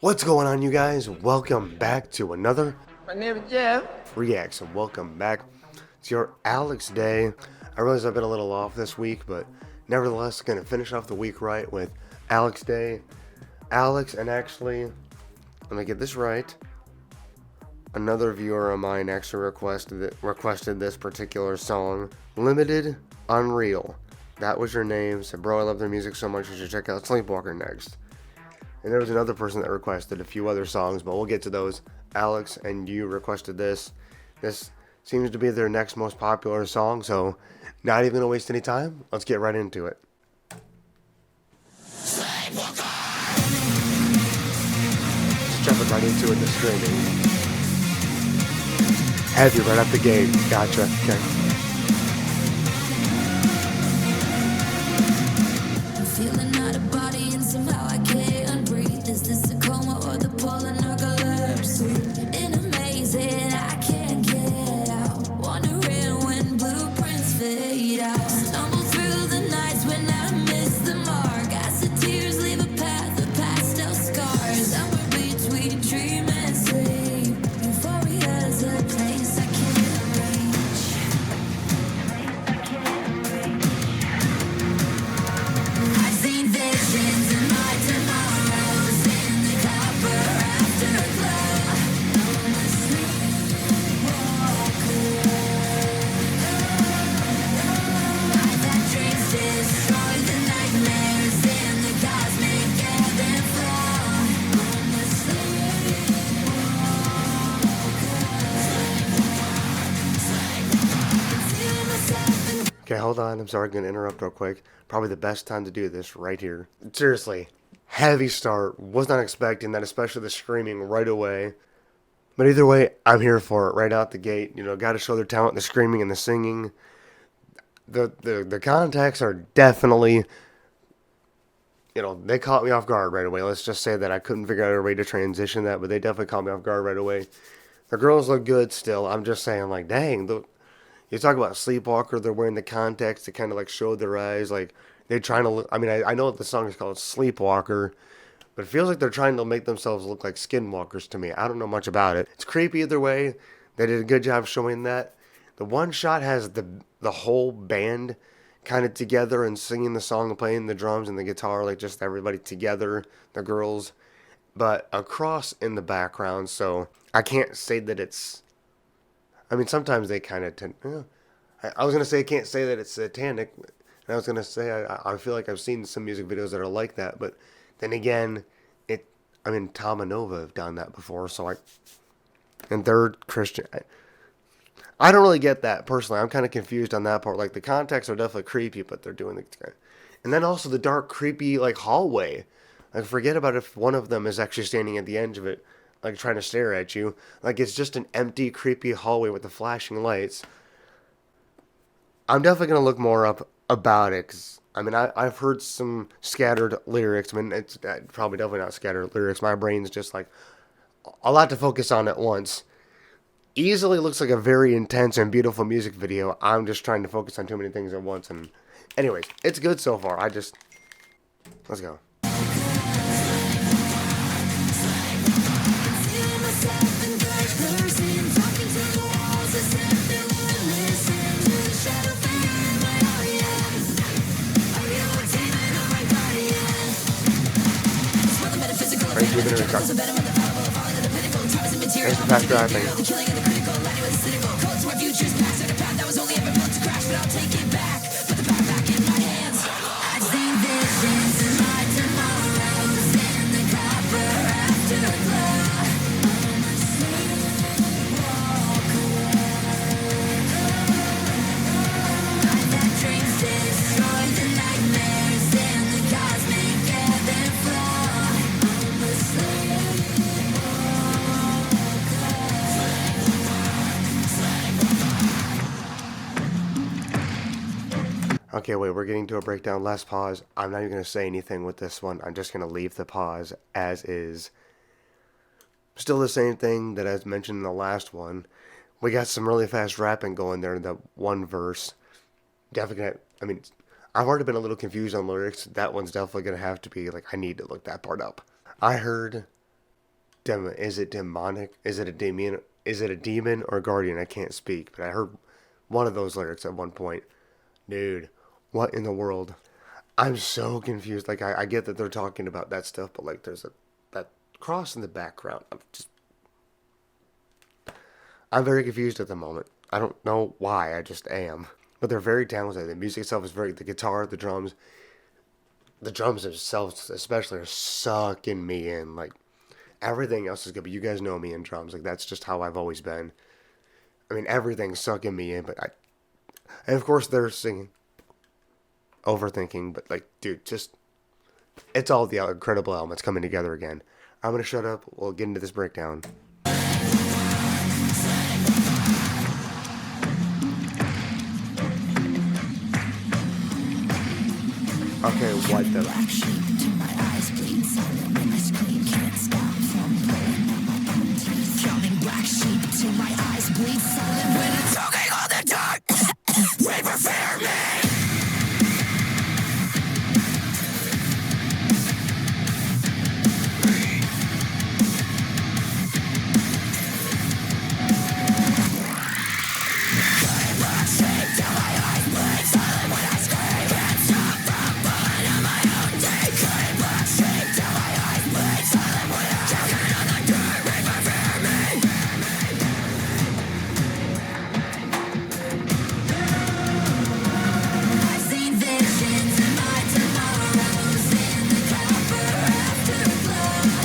What's going on, you guys? Welcome back to another My name is Jeff. reaction. Welcome back to your Alex Day. I realize I've been a little off this week, but nevertheless, gonna finish off the week right with Alex Day. Alex, and actually, let me get this right. Another viewer of mine actually requested this particular song, Limited Unreal. That was your name. Said, bro, I love their music so much, you should check out Sleepwalker next. And there was another person that requested a few other songs, but we'll get to those. Alex, and you requested this. This seems to be their next most popular song, so not even gonna waste any time. Let's get right into it. Just jumping right into it, the streaming. Heavy right out the gate. Gotcha. Okay. Feeling out of body and somehow I can't breathe. Is this a coma or the pollen narcolepsy? In a maze that I can't get out. Wandering when blueprints fade out. Stumble through the nights when I miss the mark. Acid tears leave a path of pastel scars. Somewhere between dream and sleep. Euphoria's a place I can't reach. I've seen visions in my tomorrows in the copper afterglow. I'm a sleepwalker. I've had dreams destroy the nightmares in the cosmic ebb and flow. I'm a sleepwalker. Okay, hold on. I'm sorry, I'm gonna interrupt real quick. Probably the best time to do this right here. Seriously, heavy start. Was not expecting that, especially the screaming right away. But either way, I'm here for it right out the gate. You know, got to show their talent, the screaming and the singing. The contacts are definitely, they caught me off guard right away. Let's just say that I couldn't figure out a way to transition that, but they definitely caught me off guard right away. The girls look good still. I'm just saying, like, dang, you talk about Sleepwalker, they're wearing the contacts to kind of like show their eyes. Like, they're trying to look. I mean, I know the song is called Sleepwalker, but it feels like they're trying to make themselves look like skinwalkers to me. I don't know much about it. It's creepy either way. They did a good job showing that. The one shot has the whole band kind of together and singing the song and playing the drums and the guitar, like just everybody together, the girls, but a cross in the background. So I can't say that it's. I mean, sometimes they kind of tend. I was gonna say I can't say that it's satanic, and I was gonna say I feel like I've seen some music videos that are like that, but then again, it. I mean, Tom and Nova have done that before, so and they're Christian. I don't really get that personally. I'm kind of confused on that part. Like the contacts are definitely creepy, but they're doing the, and then also the dark, creepy like hallway. Like forget about if one of them is actually standing at the edge of it, like trying to stare at you. Like it's just an empty, creepy hallway with the flashing lights. I'm definitely gonna look more up about it. 'Cause, I mean, I've heard some scattered lyrics. I mean, it's probably definitely not scattered lyrics. My brain's just like a lot to focus on at once. Easily looks like a very intense and beautiful music video. I'm just trying to focus on too many things at once. And, anyways, it's good so far. Let's go. Thanks for the record. Thanks for past driving. Okay, wait, we're getting to a breakdown. Last pause. I'm not even going to say anything with this one. I'm just going to leave the pause as is. Still the same thing that I mentioned in the last one. We got some really fast rapping going there in that one verse. Definitely gonna, I mean, I've already been a little confused on lyrics. That one's definitely going to have to be, like, I need to look that part up. I heard Is it demonic? Is it a demon? Is it a demon or guardian? I can't speak, but I heard one of those lyrics at one point. Dude, what in the world? I'm so confused. Like I get that they're talking about that stuff, but like there's that cross in the background. I'm very confused at the moment. I don't know why. I just am. But they're very talented. The music itself is the guitar, the drums themselves especially are sucking me in. Like everything else is good, but you guys know me in drums. Like that's just how I've always been. I mean, everything's sucking me in, and of course they're singing, overthinking, but like, dude, it's all the incredible elements coming together again. I'm gonna shut up. We'll get into this breakdown. Okay, what the? Black sheep to my eyes bleed silent when I scream, can't stop from pulling on my own teeth. Counting black sheep to my eyes bleed silent when it's talking all the time. Wait for fear me.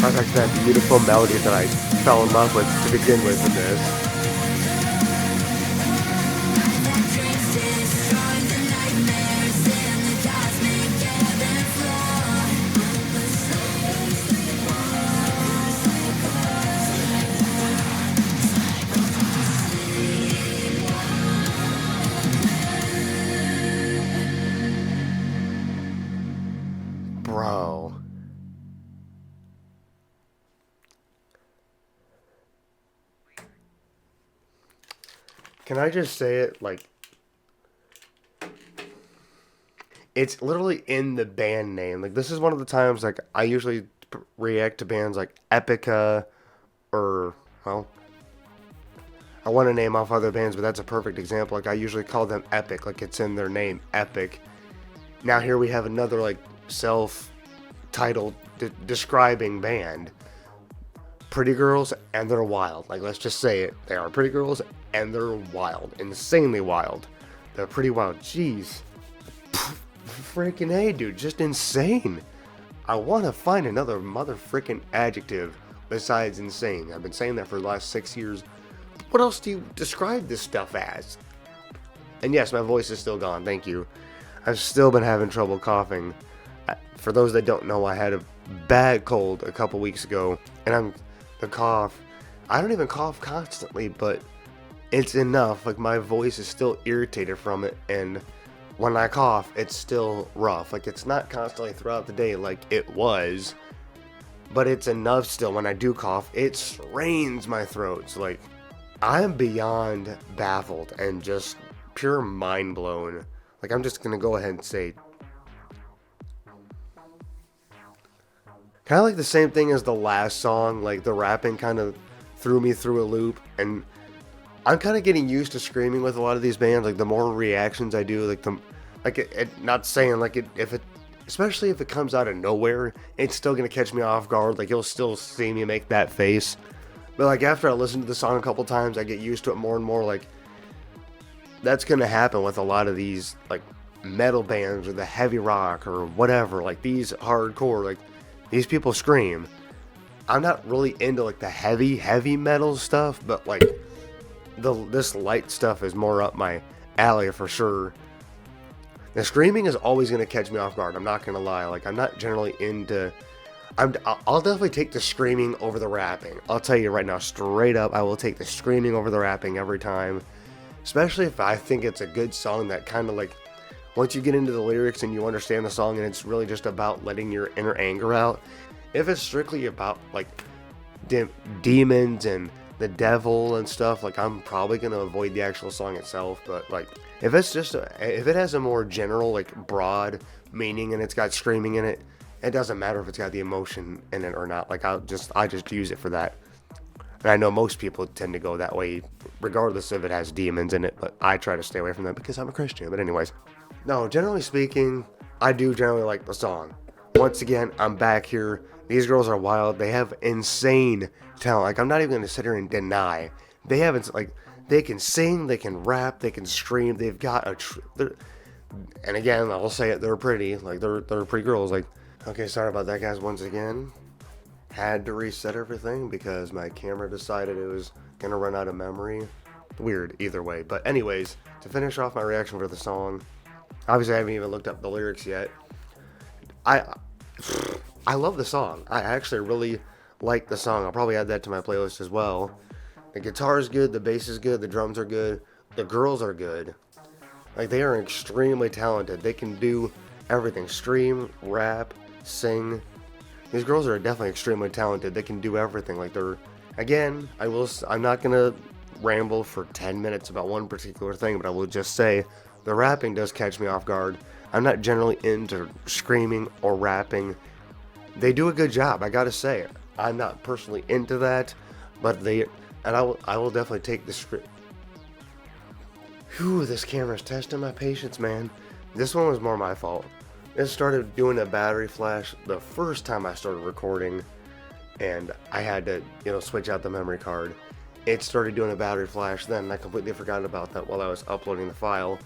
I like that beautiful melody that I fell in love with to begin with this. Bro. Can I just say it like it's literally in the band name. Like this is one of the times like I usually react to bands like Epica or well I want to name off other bands, but that's a perfect example. Like I usually call them Epic, like it's in their name, Epic. Now here we have another like self-titled describing band. Pretty girls and they're wild. Like let's just say it. They are pretty girls and they're wild. Insanely wild. They're pretty wild. Jeez. Freaking A, dude. Just insane. I want to find another mother freaking adjective besides insane. I've been saying that for the last 6 years. What else do you describe this stuff as? And yes, my voice is still gone. Thank you. I've still been having trouble coughing. For those that don't know, I had a bad cold a couple weeks ago. And the cough, I don't even cough constantly, but it's enough. Like my voice is still irritated from it, and when I cough, it's still rough. Like it's not constantly throughout the day like it was, but it's enough still. When I do cough, it strains my throat. So like I'm beyond baffled and just pure mind blown. Like I'm just gonna go ahead and say kind of like the same thing as the last song. Like the rapping kind of threw me through a loop, and I'm kind of getting used to screaming with a lot of these bands. Like the more reactions I do, not saying like if it, especially if it comes out of nowhere, it's still gonna catch me off guard. Like you'll still see me make that face, but like after I listen to the song a couple times, I get used to it more and more. Like that's gonna happen with a lot of these like metal bands or the heavy rock or whatever. Like these hardcore, like these people scream. I'm not really into like the heavy metal stuff, but like this light stuff is more up my alley for sure. The screaming is always going to catch me off guard. I'm not going to lie. Like I'm not generally into. I'll definitely take the screaming over the rapping. I'll tell you right now, straight up, I will take the screaming over the rapping every time. Especially if I think it's a good song that kind of like, once you get into the lyrics and you understand the song and it's really just about letting your inner anger out. If it's strictly about like demons and the devil and stuff, like I'm probably gonna avoid the actual song itself. But like if it's just if it has a more general like broad meaning and it's got screaming in it, It doesn't matter if it's got the emotion in it or not. Like I just use it for that. And I know most people tend to go that way, regardless if it has demons in it. But I try to stay away from that because I'm a Christian. But anyways, no. Generally speaking, I do generally like the song. Once again, I'm back here. These girls are wild. They have insane talent. Like I'm not even gonna sit here and deny they haven't like they can sing, they can rap, they can scream. They've got and again, I'll say it. They're pretty. Like they're pretty girls. Like okay, sorry about that, guys. Once again. Had to reset everything because my camera decided it was gonna run out of memory. Weird, either way. But anyways, to finish off my reaction for the song, obviously I haven't even looked up the lyrics yet. I love the song. I actually really like the song. I'll probably add that to my playlist as well. The guitar is good, the bass is good, the drums are good, the girls are good. Like they are extremely talented. They can do everything: stream, rap, sing. These girls are definitely extremely talented. They can do everything. Like they're, again, I'm not gonna ramble for 10 minutes about one particular thing, but I will just say the rapping does catch me off guard. I'm not generally into screaming or rapping. They do a good job, I gotta say. I'm not personally into that, but I will definitely take the script. Whew, this camera's testing my patience, man. This one was more my fault. It started doing a battery flash the first time I started recording, and I had to, switch out the memory card. It started doing a battery flash then, and I completely forgot about that while I was uploading the file.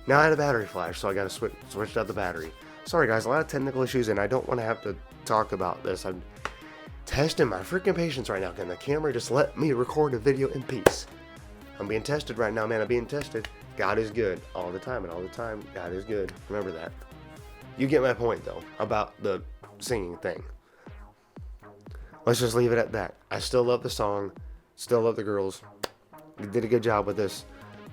Now I had a battery flash, so I got to switch out the battery. Sorry guys, a lot of technical issues, and I don't want to have to talk about this. I'm testing my freaking patience right now. Can the camera just let me record a video in peace? I'm being tested right now, man. I'm being tested. God is good all the time, and all the time, God is good. Remember that. You get my point, though, about the singing thing. Let's just leave it at that. I still love the song. Still love the girls. You did a good job with this.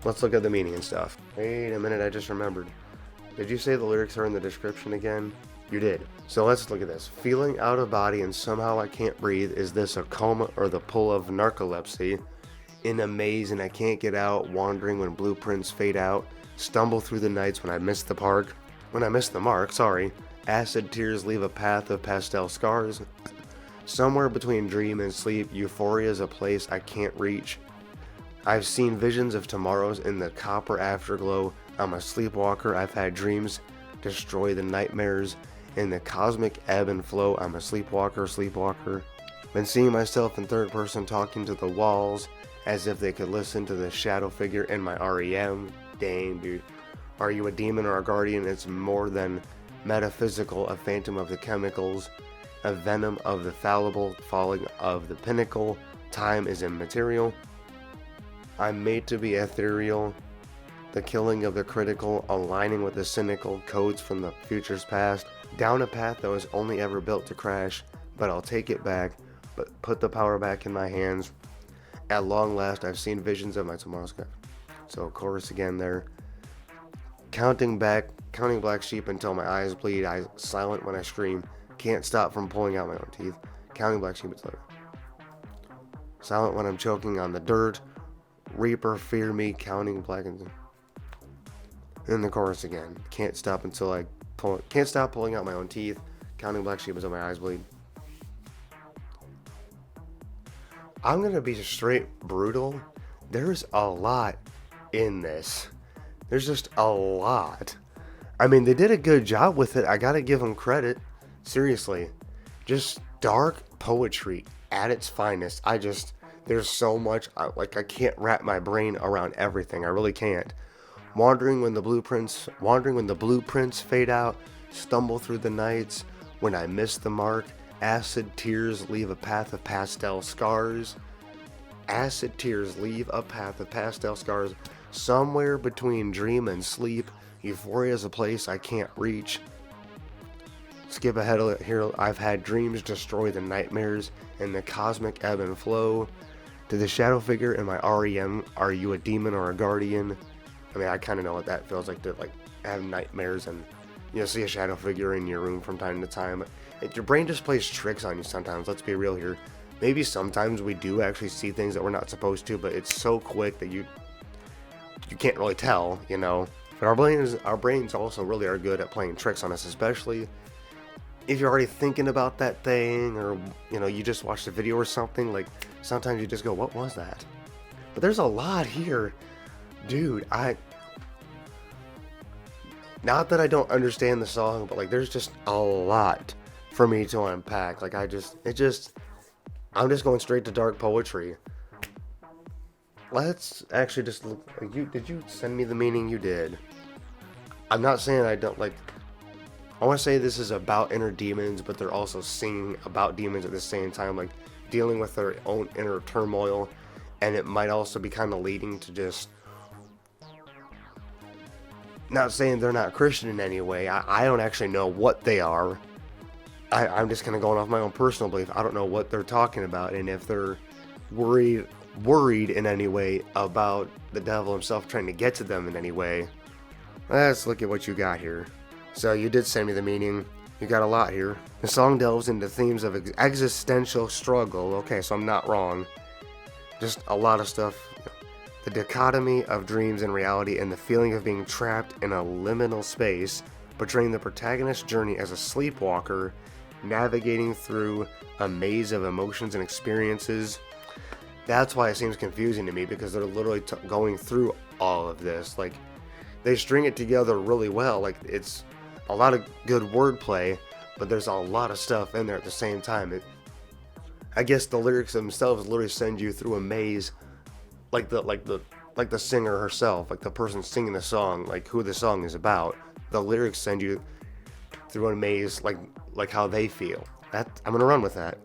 Let's look at the meaning and stuff. Wait a minute, I just remembered. Did you say the lyrics are in the description again? You did. So let's look at this. Feeling out of body and somehow I can't breathe. Is this a coma or the pull of narcolepsy? In a maze and I can't get out. Wandering when blueprints fade out. Stumble through the nights when I miss the park. When I miss the mark, sorry. Acid tears leave a path of pastel scars. Somewhere between dream and sleep, euphoria is a place I can't reach. I've seen visions of tomorrows in the copper afterglow. I'm a sleepwalker, I've had dreams. Destroy the nightmares. In the cosmic ebb and flow, I'm a sleepwalker. Been seeing myself in third person talking to the walls, as if they could listen to the shadow figure in my REM. Dang, dude. Are you a demon or a guardian? It's more than metaphysical, a phantom of the chemicals, a venom of the fallible, falling of the pinnacle. Time is immaterial. I'm made to be ethereal. The killing of the critical, aligning with the cynical, codes from the future's past. Down a path that was only ever built to crash, but I'll take it back, but put the power back in my hands. At long last, I've seen visions of my tomorrow's sky. So chorus again there. Counting black sheep until my eyes bleed. I silent when I scream. Can't stop from pulling out my own teeth. Counting black sheep until silent when I'm choking on the dirt. Reaper, fear me. Counting black and in the chorus again. Can't stop pulling out my own teeth. Counting black sheep until my eyes bleed. I'm gonna be straight brutal. There's a lot in this. There's just a lot. I mean, they did a good job with it. I gotta give them credit. Seriously. Just dark poetry at its finest. There's so much, I can't wrap my brain around everything. I really can't. Wandering when the blueprints fade out. Stumble through the nights when I miss the mark. Acid tears leave a path of pastel scars. Acid tears leave a path of pastel scars. Somewhere between dream and sleep, euphoria is a place I can't reach. Skip ahead here. I've had dreams destroy the nightmares in the cosmic ebb and flow. To the shadow figure in my REM, are you a demon or a guardian? I mean, I kind of know what that feels like to have nightmares and see a shadow figure in your room from time to time. Your brain just plays tricks on you sometimes. Let's be real here. Maybe sometimes we do actually see things that we're not supposed to, but it's so quick that you can't really tell, But our brains also really are good at playing tricks on us, especially if you're already thinking about that thing, or you just watched a video or something, like sometimes you just go, what was that? But there's a lot here, dude. Not that I don't understand the song, but like there's just a lot for me to unpack. Like I'm just going straight to dark poetry. Let's actually just look. Did you send me the meaning? You did. I'm not saying I don't like. I want to say this is about inner demons, but they're also singing about demons at the same time, like dealing with their own inner turmoil, and it might also be kind of leading to just. Not saying they're not Christian in any way. I don't actually know what they are. I'm just kind of going off my own personal belief. I don't know what they're talking about, and if they're worried in any way about the devil himself trying to get to them in any way. Let's look at what you got here. So you did send me the meaning. You got a lot here. The song delves into themes of existential struggle. Okay, so I'm not wrong. Just a lot of stuff. The dichotomy of dreams and reality, and the feeling of being trapped in a liminal space, portraying the protagonist's journey as a sleepwalker, navigating through a maze of emotions and experiences. That's why it seems confusing to me, because they're literally going through all of this. Like, they string it together really well. Like, it's a lot of good wordplay, but there's a lot of stuff in there at the same time. I guess the lyrics themselves literally send you through a maze, like the singer herself, like the person singing the song, like who the song is about. The lyrics send you through a maze, like how they feel. I'm gonna run with that.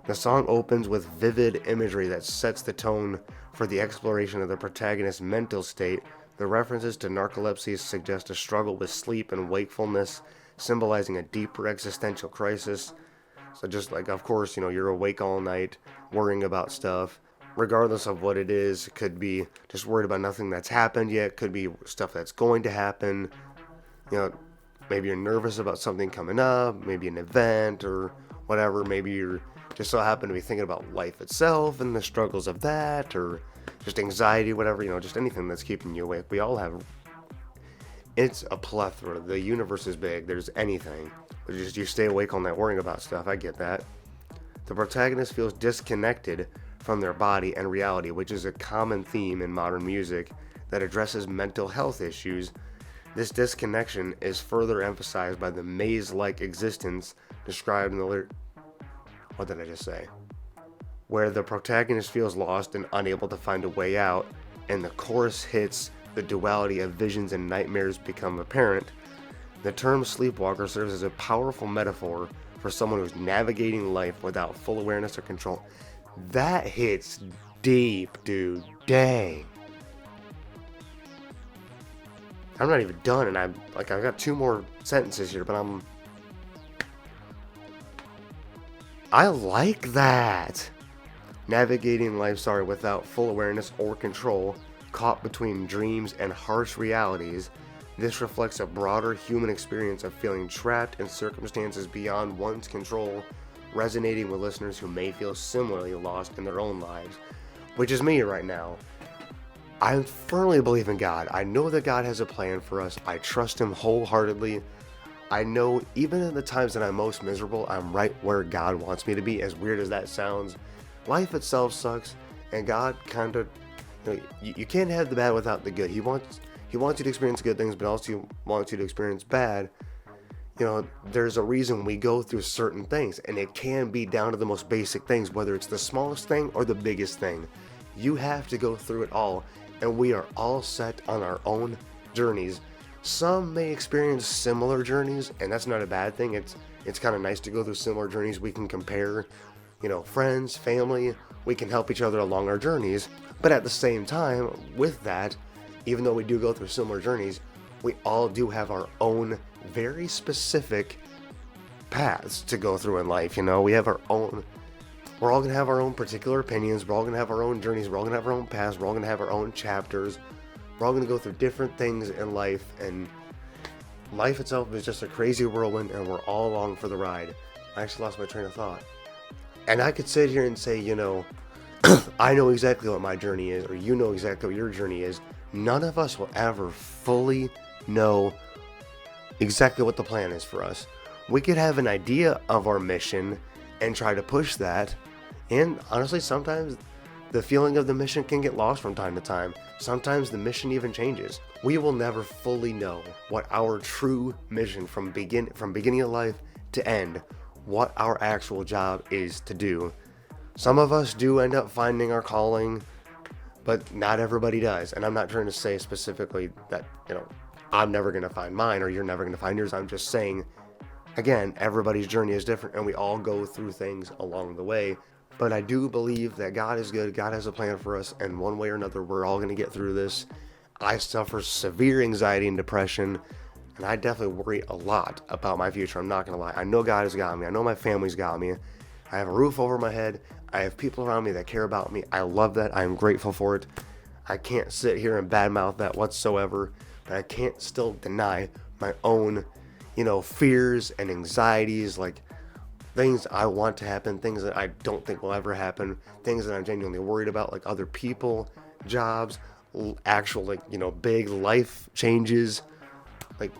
The song opens with vivid imagery that sets the tone for the exploration of the protagonist's mental state. The references to narcolepsy suggest a struggle with sleep and wakefulness, symbolizing a deeper existential crisis. So just like, of course, you're awake all night, worrying about stuff. Regardless of what it is, it could be just worried about nothing that's happened yet, could be stuff that's going to happen. Maybe you're nervous about something coming up, maybe an event or whatever. Maybe you're just so happen to be thinking about life itself and the struggles of that, or just anxiety, whatever, just anything that's keeping you awake. We all have, it's a plethora. The universe is big. There's anything. But just you stay awake all night worrying about stuff. I get that. The protagonist feels disconnected from their body and reality, which is a common theme in modern music that addresses mental health issues. This disconnection is further emphasized by the maze-like existence described in the lyric. What did I just say? Where the protagonist feels lost and unable to find a way out, and the chorus hits, the duality of visions and nightmares become apparent. The term sleepwalker serves as a powerful metaphor for someone who's navigating life without full awareness or control. That hits deep, dude. Dang. I'm not even done, and I've got 2 more sentences here, but I like that. Navigating life, without full awareness or control, caught between dreams and harsh realities. This reflects a broader human experience of feeling trapped in circumstances beyond one's control, resonating with listeners who may feel similarly lost in their own lives, which is me right now. I firmly believe in God. I know that God has a plan for us. I trust Him wholeheartedly. I know even in the times that I'm most miserable, I'm right where God wants me to be, as weird as that sounds. Life itself sucks, and God kind of, you can't have the bad without the good. He wants you to experience good things, but also wants you to experience bad. There's a reason we go through certain things, and it can be down to the most basic things, whether it's the smallest thing or the biggest thing. You have to go through it all, and we are all set on our own journeys. Some may experience similar journeys, and that's not a bad thing. It's kind of nice to go through similar journeys. We can compare, friends, family. We can help each other along our journeys. But at the same time, with that, even though we do go through similar journeys, we all do have our own very specific paths to go through in life. We have our own. We're all going to have our own particular opinions. We're all going to have our own journeys. We're all going to have our own paths. We're all going to have our own chapters. We're all going to go through different things in life. And life itself is just a crazy whirlwind, and we're all along for the ride. I actually lost my train of thought. And I could sit here and say, I know exactly what my journey is, or you know exactly what your journey is. None of us will ever fully know exactly what the plan is for us. We could have an idea of our mission and try to push that. And honestly, sometimes the feeling of the mission can get lost from time to time. Sometimes the mission even changes. We will never fully know what our true mission from beginning of life to end, what our actual job is to do. Some of us do end up finding our calling, but not everybody does. And I'm not trying to say specifically that, I'm never going to find mine or you're never going to find yours. I'm just saying, again, everybody's journey is different and we all go through things along the way. But I do believe that God is good. God has a plan for us. And one way or another, we're all going to get through this. I suffer severe anxiety and depression. And I definitely worry a lot about my future. I'm not going to lie. I know God has got me. I know my family's got me. I have a roof over my head. I have people around me that care about me. I love that. I am grateful for it. I can't sit here and badmouth that whatsoever. But I can't still deny my own, fears and anxieties, like things I want to happen, things that I don't think will ever happen, things that I'm genuinely worried about, like other people, jobs, actual, big life changes, like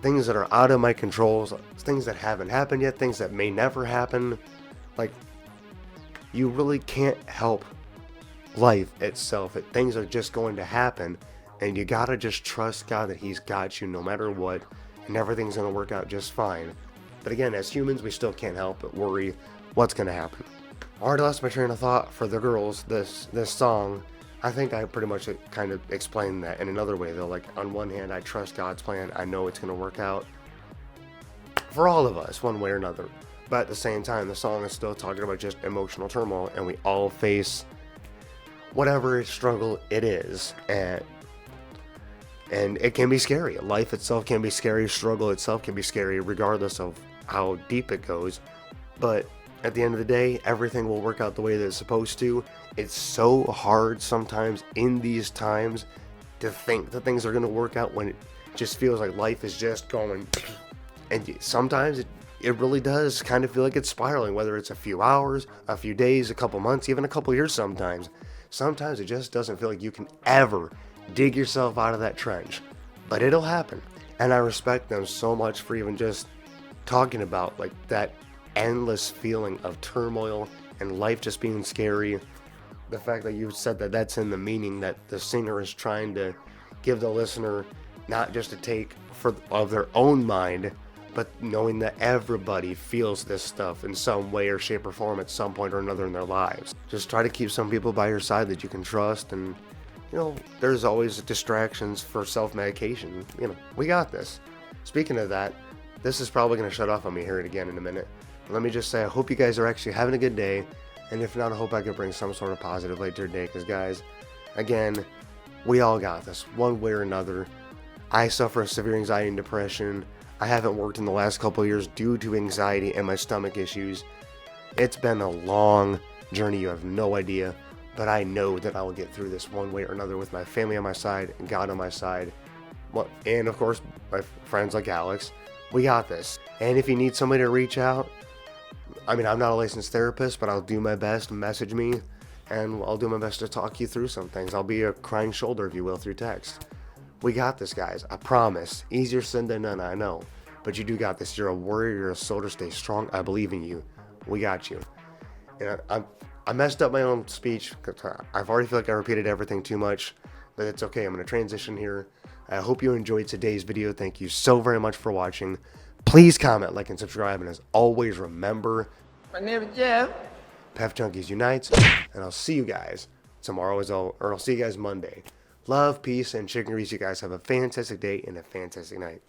things that are out of my control, things that haven't happened yet, things that may never happen. Like, you really can't help life itself. Things are just going to happen, and you gotta just trust God that He's got you no matter what, and everything's gonna work out just fine. But again, as humans, we still can't help but worry what's gonna happen. I already lost my train of thought for the girls. This song, I think I pretty much kind of explained that in another way though. Like, on one hand, I trust God's plan. I know it's gonna work out for all of us, one way or another. But at the same time, the song is still talking about just emotional turmoil, and we all face whatever struggle it is, and it can be scary. Life itself can be scary. Struggle itself can be scary, regardless of how deep it goes. But at the end of the day, everything will work out the way that it's supposed to. It's so hard sometimes in these times to think that things are going to work out when it just feels like life is just going. And sometimes it really does kind of feel like it's spiraling, whether it's a few hours, a few days, a couple months, even a couple years sometimes. Sometimes it just doesn't feel like you can ever dig yourself out of that trench. But it'll happen. And I respect them so much for even just talking about like that endless feeling of turmoil and life just being scary. The fact that you said that that's in the meaning that the singer is trying to give the listener not just a take of their own mind, but knowing that everybody feels this stuff in some way or shape or form at some point or another in their lives. Just try to keep some people by your side that you can trust, and there's always distractions for self-medication. We got this. Speaking of that, this is probably going to shut off on me here again in a minute. Let me just say, I hope you guys are actually having a good day, and if not, I hope I can bring some sort of positive light to your day, because guys, again, we all got this, one way or another. I suffer severe anxiety and depression. I haven't worked in the last couple of years due to anxiety and my stomach issues. It's been a long journey, you have no idea, but I know that I will get through this one way or another with my family on my side and God on my side. And of course, my friends like Alex. We got this. And if you need somebody to reach out, I'm not a licensed therapist, but I'll do my best. Message me, and I'll do my best to talk you through some things. I'll be a crying shoulder, if you will, through text. We got this, guys. I promise. Easier said than done, I know. But you do got this. You're a warrior. You're a soldier. Stay strong. I believe in you. We got you. And I messed up my own speech. I've already feel like I repeated everything too much, but it's okay. I'm going to transition here. I hope you enjoyed today's video. Thank you so very much for watching. Please comment, like, and subscribe. And as always, remember, my name is Jeff. Pef Junkies Unites. And I'll see you guys tomorrow, or I'll see you guys Monday. Love, peace, and chicken grease. You guys have a fantastic day and a fantastic night.